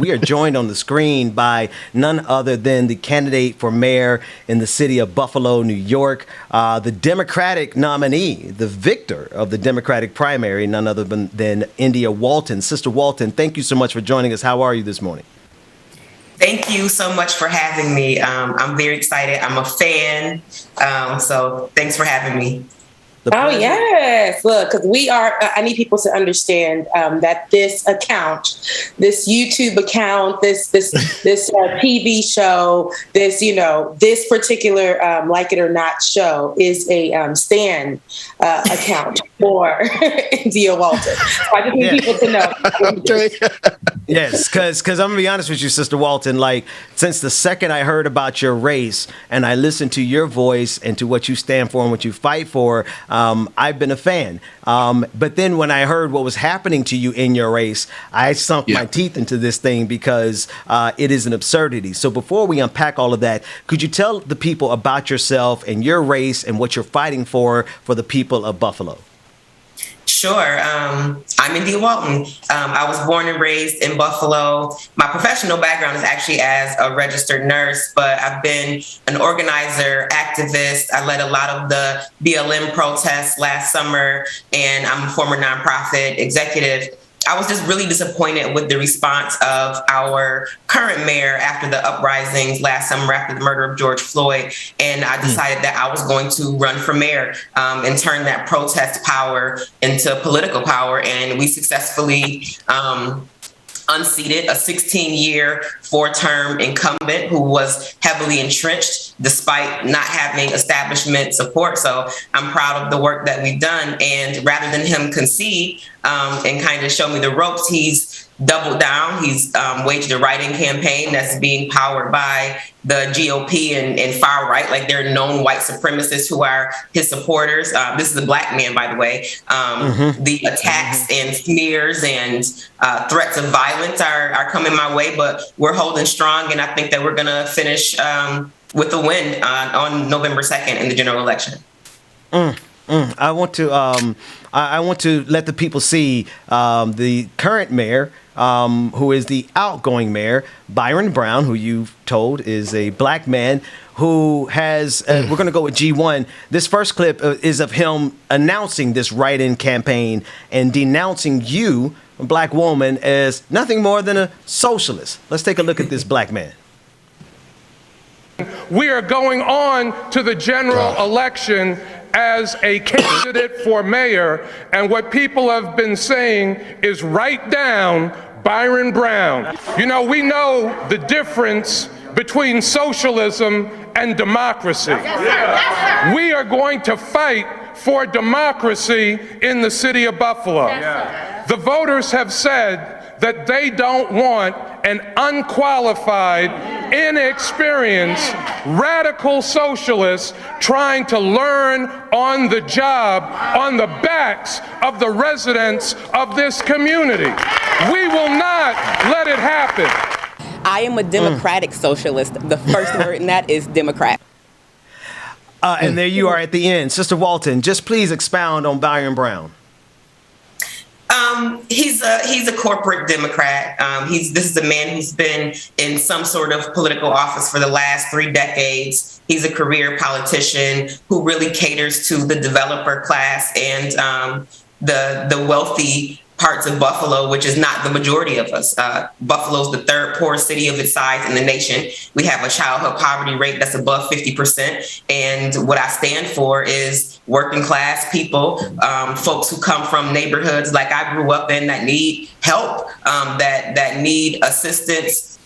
we are joined on the screen by none other than the candidate for mayor in the city of Buffalo, New York, the Democratic nominee, the victor of the Democratic primary, none other than India Walton. Sister Walton, thank you so much for joining us. How are you this morning? Thank you so much for having me. I'm very excited. I'm a fan. So thanks for having me. Oh, yes. Look, because I need people to understand that this account, this YouTube account, this TV show, this particular Like It or Not show is a Stan account for India Walton. So I just need people to know. Yes, because I'm going to be honest with you, Sister Walton, like since the second I heard about your race and I listened to your voice and to what you stand for and what you fight for, I've been a fan. But then when I heard what was happening to you in your race, I sunk my teeth into this thing because it is an absurdity. So before we unpack all of that, could you tell the people about yourself and your race and what you're fighting for the people of Buffalo? Sure. I'm India Walton. I was born and raised in Buffalo. My professional background is actually as a registered nurse, but I've been an organizer, activist. I led a lot of the BLM protests last summer, and I'm a former nonprofit executive. I was just really disappointed with the response of our current mayor after the uprisings last summer after the murder of George Floyd. And I decided that I was going to run for mayor and turn that protest power into political power. And we successfully unseated a 16-year, 4-term incumbent who was heavily entrenched despite not having establishment support. So I'm proud of the work that we've done. And rather than him concede and kind of show me the ropes, he's doubled down. He's waged a write-in campaign that's being powered by the GOP and far right, like they're known white supremacists who are his supporters. This is a black man, by the way. The attacks and smears and threats of violence are coming my way, but we're holding strong. And I think that we're going to finish with a win on November 2nd in the general election. I want to let the people see the current mayor, who is the outgoing mayor, Byron Brown, who you've told is a black man who has, we're going to go with G1. This first clip is of him announcing this write-in campaign and denouncing you, a black woman, as nothing more than a socialist. Let's take a look at this black man. We are going on to the general election as a candidate for mayor, and what people have been saying is write down Byron Brown. You know, we know the difference between socialism and democracy. We are going to fight for democracy in the city of Buffalo. The voters have said that they don't want an unqualified, inexperienced, radical socialist trying to learn on the job on the backs of the residents of this community. We will not let it happen. I am a democratic socialist. The first word in that is Democrat. And there you are at the end. Sister Walton, just please expound on Byron Brown. He's a corporate Democrat. This is a man who's been in some sort of political office for the last 3 decades. He's a career politician who really caters to the developer class and the wealthy parts of Buffalo, which is not the majority of us. Buffalo's the 3rd poorest city of its size in the nation. We have a childhood poverty rate that's above 50%. And what I stand for is working class people, folks who come from neighborhoods like I grew up in that need help, that need assistance,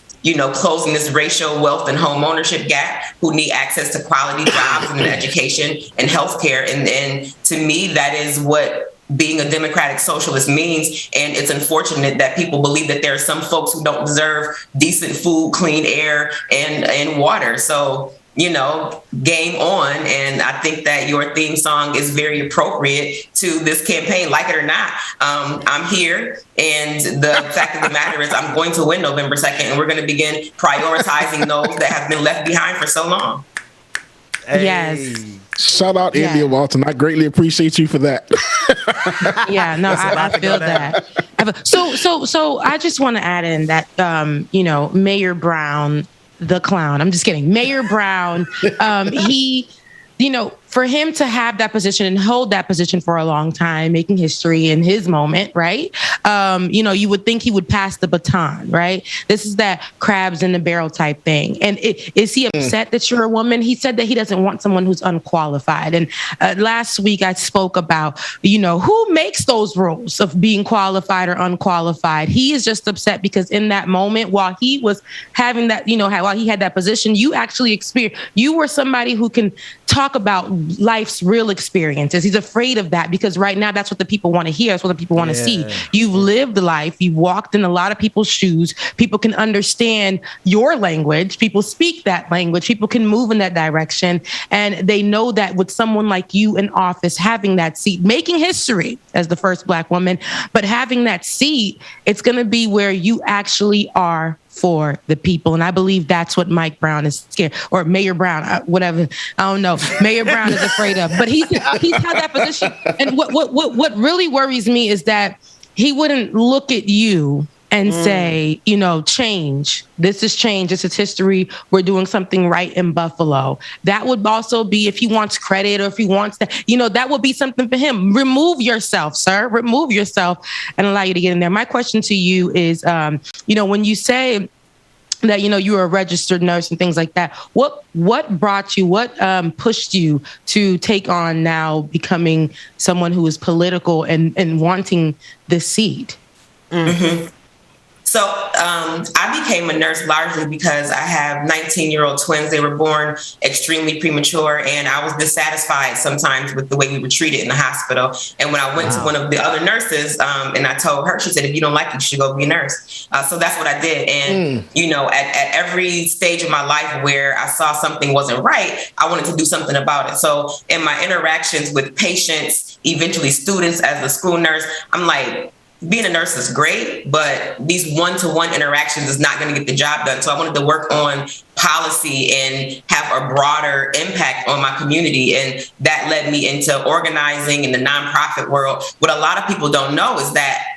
closing this racial wealth and home ownership gap, who need access to quality jobs and education and healthcare. And to me, that is what being a democratic socialist means. And it's unfortunate that people believe that there are some folks who don't deserve decent food, clean air, and water. So, game on. And I think that your theme song is very appropriate to this campaign, like it or not. I'm here. And the fact of the matter is I'm going to win November 2nd. And we're going to begin prioritizing those that have been left behind for so long. Hey. Yes. Shout out India Walton. I greatly appreciate you for that. Yeah, no, I feel that. So I just want to add in that, Mayor Brown, the clown. I'm just kidding. Mayor Brown, he, for him to have that position and hold that position for a long time, making history in his moment, right? You would think he would pass the baton, right? This is that crabs in the barrel type thing. And is he upset that you're a woman? He said that he doesn't want someone who's unqualified. And last week I spoke about, who makes those rules of being qualified or unqualified. He is just upset because in that moment, while he was having that, while he had that position, you actually experienced, you were somebody who can talk about life's real experiences. He's afraid of that because right now that's what the people want to hear. That's what the people want to see. You've lived life. You've walked in a lot of people's shoes. People can understand your language. People speak that language. People can move in that direction. And they know that with someone like you in office, having that seat, making history as the first Black woman, but having that seat, it's going to be where you actually are for the people. And I believe that's what Mike Brown is scared, or Mayor Brown, whatever. I don't know. Mayor Brown is afraid of, but he's had that position. And what really worries me is that he wouldn't look at you and say, change. This is change. This is history. We're doing something right in Buffalo. That would also be if he wants credit or if he wants that, that would be something for him. Remove yourself, sir. Remove yourself and allow you to get in there. My question to you is, when you say that, you were a registered nurse and things like that, what brought you, what pushed you to take on now becoming someone who is political and wanting this seat? Mm-hmm. So I became a nurse largely because I have 19-year-old twins. They were born extremely premature, and I was dissatisfied sometimes with the way we were treated in the hospital. And when I went to one of the other nurses and I told her, she said, if you don't like it, you should go be a nurse. So that's what I did. And, at every stage of my life where I saw something wasn't right, I wanted to do something about it. So in my interactions with patients, eventually students as a school nurse, I'm like, being a nurse is great, but these one-to-one interactions is not going to get the job done. So I wanted to work on policy and have a broader impact on my community. And that led me into organizing in the nonprofit world. What a lot of people don't know is that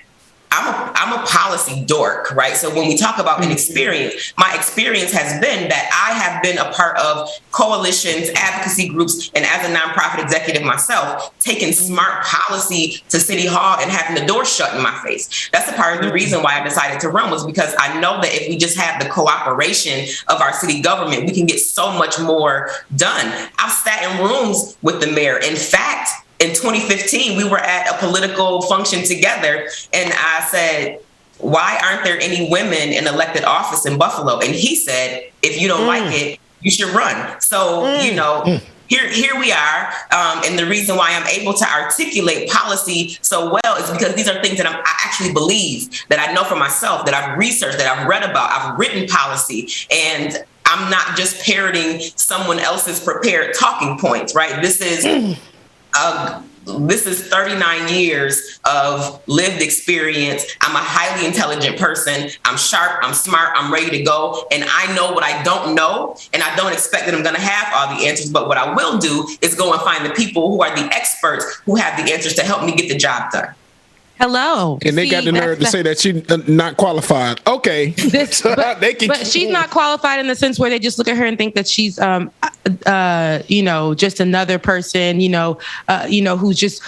I'm a policy dork, right? So when we talk about an experience, my experience has been that I have been a part of coalitions, advocacy groups, and as a nonprofit executive myself, taking smart policy to City Hall and having the door shut in my face. That's a part of the reason why I decided to run, was because I know that if we just have the cooperation of our city government, we can get so much more done. I've sat in rooms with the mayor. In fact, in 2015, we were at a political function together, and I said, why aren't there any women in elected office in Buffalo? And he said, if you don't like it, you should run. So, here we are. And the reason why I'm able to articulate policy so well is because these are things that I actually believe, that I know for myself, that I've researched, that I've read about, I've written policy. And I'm not just parroting someone else's prepared talking points, right? This is 39 years of lived experience. I'm a highly intelligent person. I'm sharp, I'm smart, I'm ready to go. And I know what I don't know. And I don't expect that I'm going to have all the answers. But what I will do is go and find the people who are the experts who have the answers to help me get the job done. Hello. And they got the nerve to say that she's not qualified. Okay. But she's not qualified in the sense where they just look at her and think that she's, just another person, who's just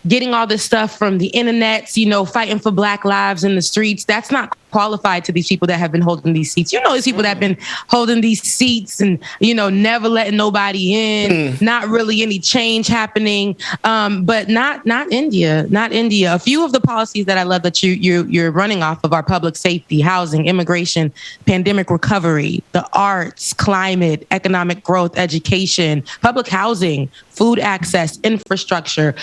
getting all this stuff from the internet, fighting for Black lives in the streets. That's not qualified to these people that have been holding these seats. These people that have been holding these seats and, never letting nobody in, not really any change happening. But not India. A few of the policies that I love that you're running off of are public safety, housing, immigration, pandemic recovery, the arts, climate, economic growth, education, public housing, food access, infrastructure.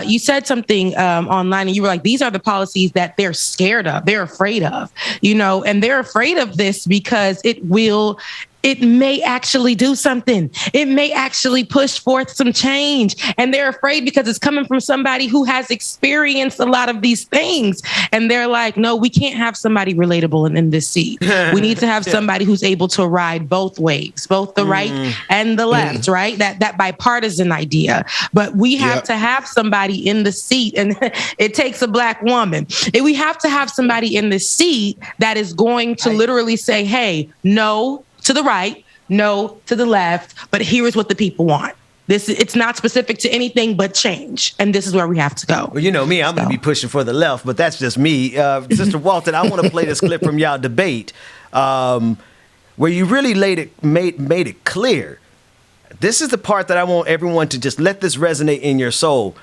You said something online and you were like, these are the policies that they're scared of, they're afraid of, and they're afraid of this because it will it may actually do something. It may actually push forth some change. And they're afraid because it's coming from somebody who has experienced a lot of these things. And they're like, no, we can't have somebody relatable in this seat. We need to have somebody who's able to ride both waves, both the right and the left, right? That bipartisan idea. But we have to have somebody in the seat, and it takes a Black woman. We have to have somebody in the seat that is going to literally say, hey, no to the right, no to the left, but here is what the people want. It's not specific to anything but change, and this is where we have to go. Well, you know me, I'm going to be pushing for the left, but that's just me. Sister Walton, I want to play this clip from y'all debate where you really made it clear. This is the part that I want everyone to just let this resonate in your soul.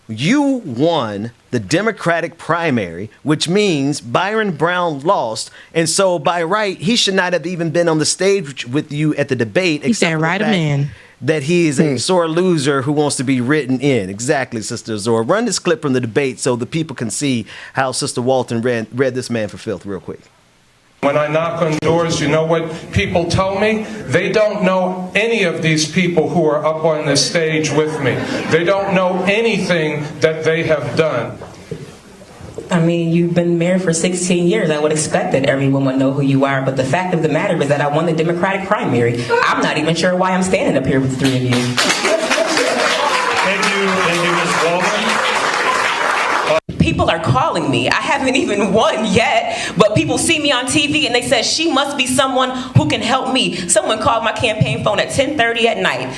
You won the Democratic primary, which means Byron Brown lost. And so by right, he should not have even been on the stage with you at the debate. He said, right him in. That he is a sore loser who wants to be written in. Exactly, Sister Zora. Run this clip from the debate so the people can see how Sister Walton read this man for filth real quick. When I knock on doors, you know what people tell me? They don't know any of these people who are up on this stage with me. They don't know anything that they have done. I mean, you've been mayor for 16 years. I would expect that everyone would know who you are. But the fact of the matter is that I won the Democratic primary. I'm not even sure why I'm standing up here with the three of you. Thank you, Ms. Walton. People are calling me. I haven't even won yet, but people see me on TV and they said, she must be someone who can help me. Someone called my campaign phone at 10:30 at night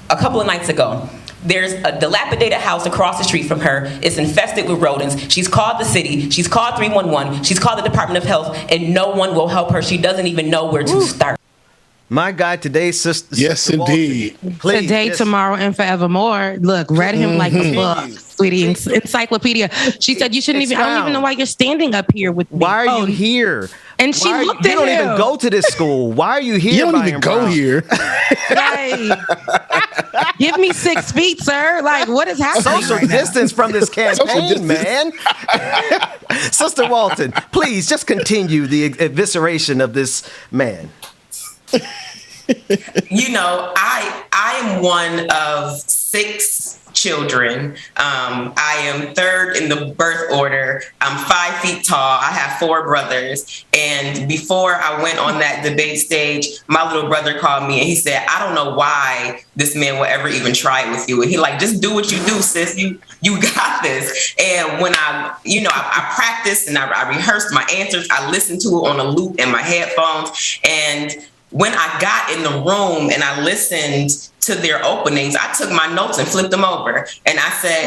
a couple of nights ago. There's a dilapidated house across the street from her. It's infested with rodents. She's called the city. She's called 311. She's called the Department of Health, and no one will help her. She doesn't even know where to start. My God, today's sister. Yes, Sister indeed. Please, Today, tomorrow, and forevermore. Look, read him like a book, sweetie. Encyclopedia. She said, you shouldn't even, I don't even know why you're standing up here with me. Why are you here? And she looked at him. You don't even go to this school. Why are you here? You don't even go here. Right. Give me 6 feet, sir. Like, what is happening? Social distance from this campaign, man. Sister Walton, please just continue the evisceration of this man. You know, I am one of 6 children. I am third in the birth order. I'm 5 feet tall. I have 4 brothers. And before I went on that debate stage, my little brother called me and he said, I don't know why this man will ever even try it with you. And he like, just do what you do, sis. You got this. And when I practiced and I rehearsed my answers, I listened to it on a loop in my headphones. And when I got in the room and I listened to their openings, I took my notes and flipped them over. And I said,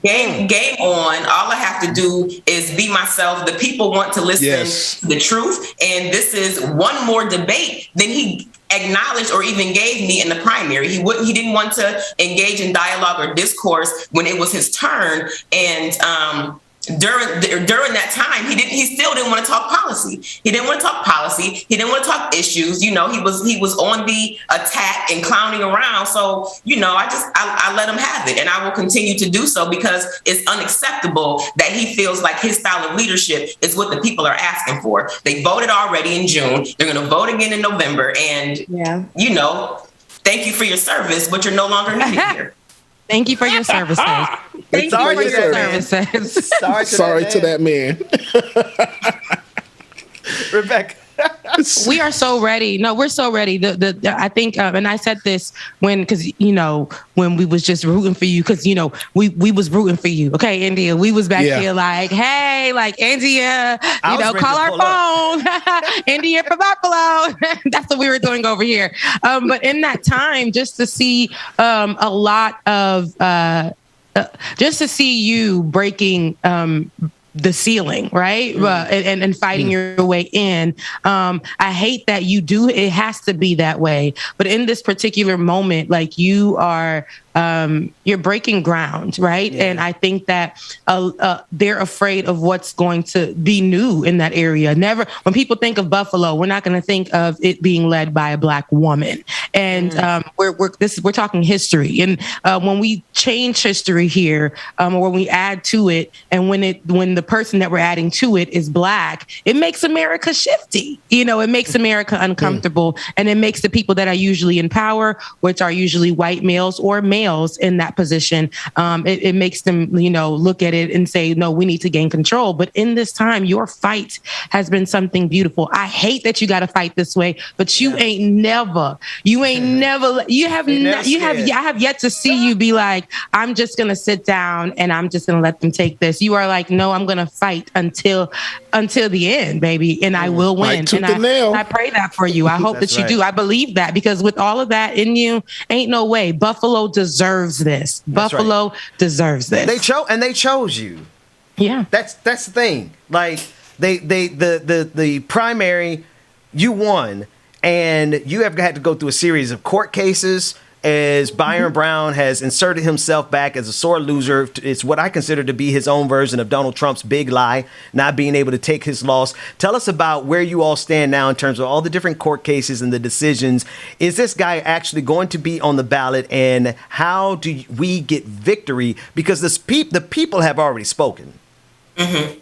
game on. All I have to do is be myself. The people want to listen to the truth. And this is one more debate than he acknowledged or even gave me in the primary. He didn't want to engage in dialogue or discourse when it was his turn. And during that time, he still didn't want to talk policy. He didn't want to talk policy. He didn't want to talk issues. You know, he was on the attack and clowning around. So, I let him have it, and I will continue to do so because it's unacceptable that he feels like his style of leadership is what the people are asking for. They voted already in June. They're going to vote again in November. And, thank you for your service, but you're no longer needed here. Thank you for your services. Thank you for your services. Sorry to that man. Rebecca. We are so ready. No, we're so ready. I think, and I said this when we was just rooting for you, because we was rooting for you. Okay, India, we was back here like, hey, like India, call our phone, India for Buffalo. That's what we were doing over here. But in that time, just to see a lot of, just to see you breaking the ceiling, right? And fighting your way in. I hate that you do. It has to be that way. But in this particular moment, like you are, you're breaking ground, right? Yeah. And I think that they're afraid of what's going to be new in that area. Never, when people think of Buffalo, we're not going to think of it being led by a Black woman. And we're talking history. And when we change history here, or when we add to it, and when the person that we're adding to it is Black, it makes America shifty. You know, it makes America uncomfortable, and it makes the people that are usually in power, which are usually white males or males in that position, it makes them, you know, look at it and say, no, we need to gain control. But in this time, your fight has been something beautiful. I hate that you got to fight this way, but you I have yet to see you be like, I'm just going to sit down and I'm just going to let them take this. You are like, no, I'm going to fight until the end, baby. And I will win. And I pray that for you. I hope that you do. I believe that, because with all of that in you, ain't no way. Buffalo deserves this. Buffalo deserves this. They chose you. Yeah. That's the thing. Like the primary, you won, and you have had to go through a series of court cases as Byron Brown has inserted himself back as a sore loser. It's what I consider to be his own version of Donald Trump's big lie, not being able to take his loss. Tell us about where you all stand now in terms of all the different court cases and the decisions. Is this guy actually going to be on the ballot, and how do we get victory? Because the people have already spoken. Mm-hmm.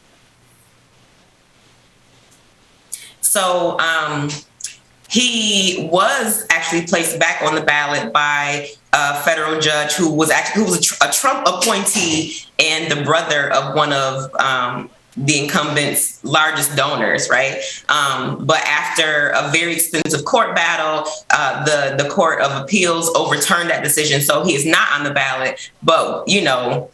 So, he was actually placed back on the ballot by a federal judge who was a Trump appointee and the brother of one of the incumbent's largest donors, right? But after a very extensive court battle, the Court of Appeals overturned that decision, so he is not on the ballot. But, you know,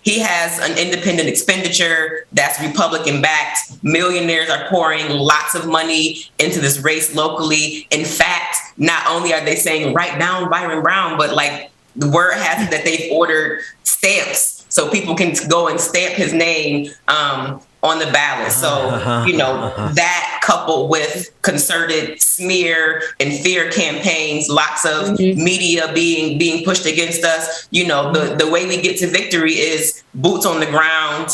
he has an independent expenditure that's Republican backed. Millionaires are pouring lots of money into this race locally. In fact, not only are they saying write down Byron Brown, but like the word has it that they've ordered stamps so people can go and stamp his name on the ballot. So, you know, that coupled with concerted smear and fear campaigns, lots of media being pushed against us. You know, the way we get to victory is boots on the ground,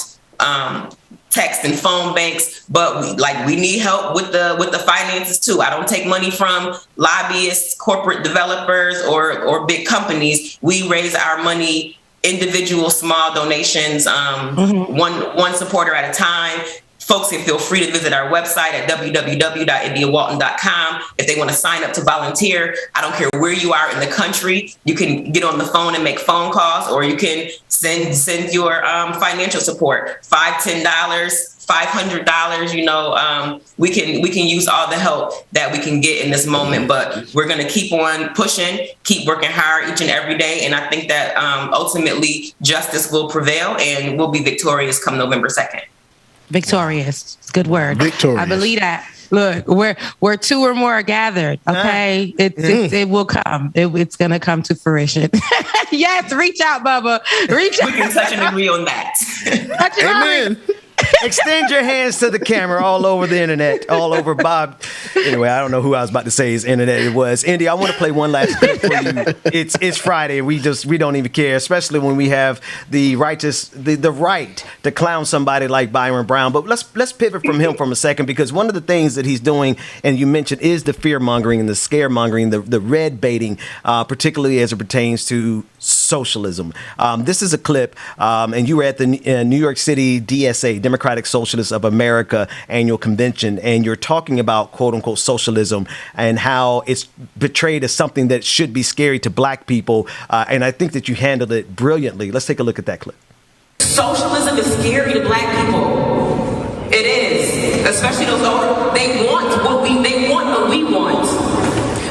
text and phone banks, but we need help with the finances too. I don't take money from lobbyists, corporate developers, or big companies. We raise our money, individual small donations, one supporter at a time. Folks can feel free to visit our website at www.indiawalton.com if they want to sign up to volunteer. I don't care where you are in the country. You can get on the phone and make phone calls, or you can send your financial support, $5, $10, $500. You know, we can use all the help that we can get in this moment, but we're going to keep on pushing, keep working hard each and every day. And I think that ultimately justice will prevail and we'll be victorious come November 2nd. Victorious. It's a good word. Victorious. I believe that. Look, where two or more are gathered, okay? It will come. It's going to come to fruition. Yes, reach out, Bubba. Reach out. We can touch and agree on that. Amen. Extend your hands to the camera all over the internet, all over Bob. Anyway, I don't know who I was about to say his internet it was. Indy, I want to play one last clip for you. It's Friday. We don't even care, especially when we have the right to clown somebody like Byron Brown. But let's pivot from him for a second, because one of the things that he's doing, and you mentioned, is the fear mongering and the scaremongering, the red baiting, particularly as it pertains to socialism. This is a clip, and you were at the New York City DSA, Democratic Socialists of America annual convention, and you're talking about quote unquote socialism and how it's portrayed as something that should be scary to black people. And I think that you handled it brilliantly. Let's take a look at that clip. Socialism is scary to black people. It is, especially those older. They want what we want,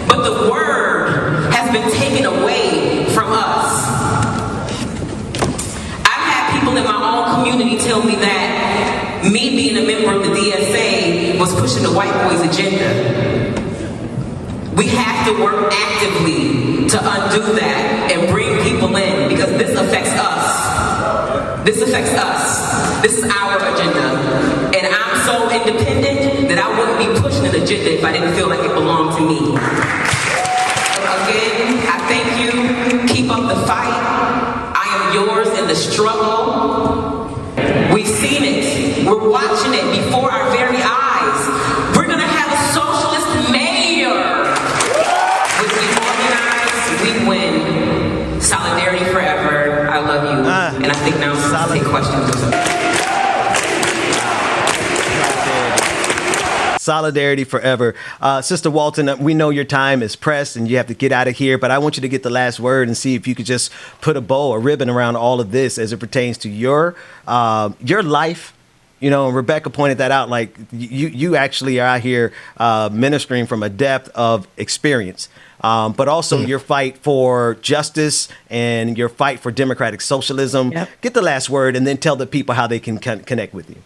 but the word has been taken away from us. I've had people in my own community tell me that me being a member of the DSA was pushing the white boys' agenda. We have to work actively to undo that and bring people in, because this affects us. This affects us. This is our agenda. And I'm so independent that I wouldn't be pushing an agenda if I didn't feel like it belonged to me. So again, I thank you. Keep up the fight. I am yours in the struggle. We've seen it. We're watching it before our very eyes. We're going to have a socialist mayor. When we organize, we win. Solidarity forever. I love you. And I think now I'm going to take questions. Solidarity forever. Sister Walton, we know your time is pressed and you have to get out of here, but I want you to get the last word and see if you could just put a bow, a ribbon around all of this as it pertains to your life. You know, and Rebecca pointed that out. Like you actually are out here ministering from a depth of experience, but also your fight for justice and your fight for democratic socialism. Yep. Get the last word and then tell the people how they can connect with you.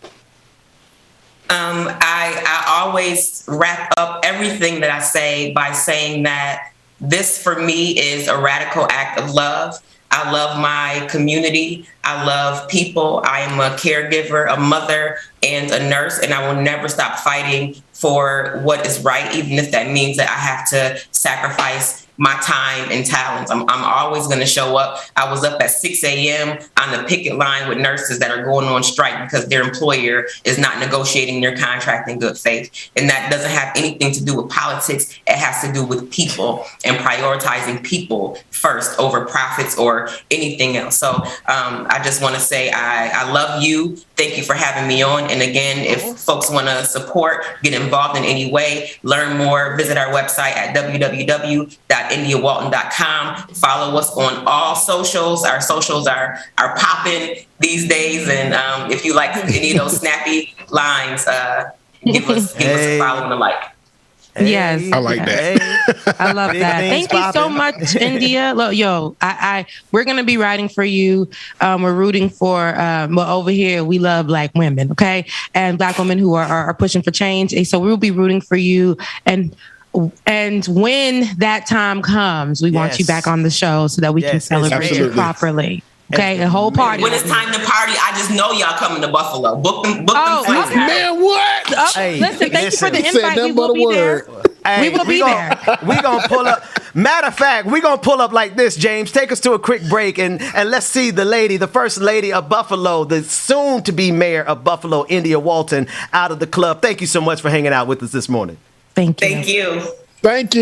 I always wrap up everything that I say by saying that this for me is a radical act of love. I love my community. I love people. I am a caregiver, a mother, and a nurse, and I will never stop fighting for what is right, even if that means that I have to sacrifice my time and talents. I'm always going to show up. I was up at 6 a.m. on the picket line with nurses that are going on strike because their employer is not negotiating their contract in good faith. And that doesn't have anything to do with politics. It has to do with people and prioritizing people first over profits or anything else. So I just want to say I love you. Thank you for having me on. And again, if folks want to support, get involved in any way, learn more, visit our website at www.indiawalton.com. Follow us on all socials. Our socials are popping these days. And if you like any of those snappy lines, give us a follow and a like. Hey, yes, I like that. I love that. Thank you so much, India. Look, we're gonna be writing for you. We're rooting for. Well, over here we love Black women, okay, and Black women who are pushing for change. And so we'll be rooting for you. And when that time comes, we want you back on the show so that we can celebrate you properly. Okay, a whole party. When it's time to party, I just know y'all coming to Buffalo. Book them flights. Man, what? Thank you for the invite. We will be there. Hey, we will be there. We're going to pull up. Matter of fact, we're going to pull up like this, James. Take us to a quick break and let's see the first lady of Buffalo, the soon-to-be mayor of Buffalo, India Walton, out of the club. Thank you so much for hanging out with us this morning. Thank you. Thank you. Thank you.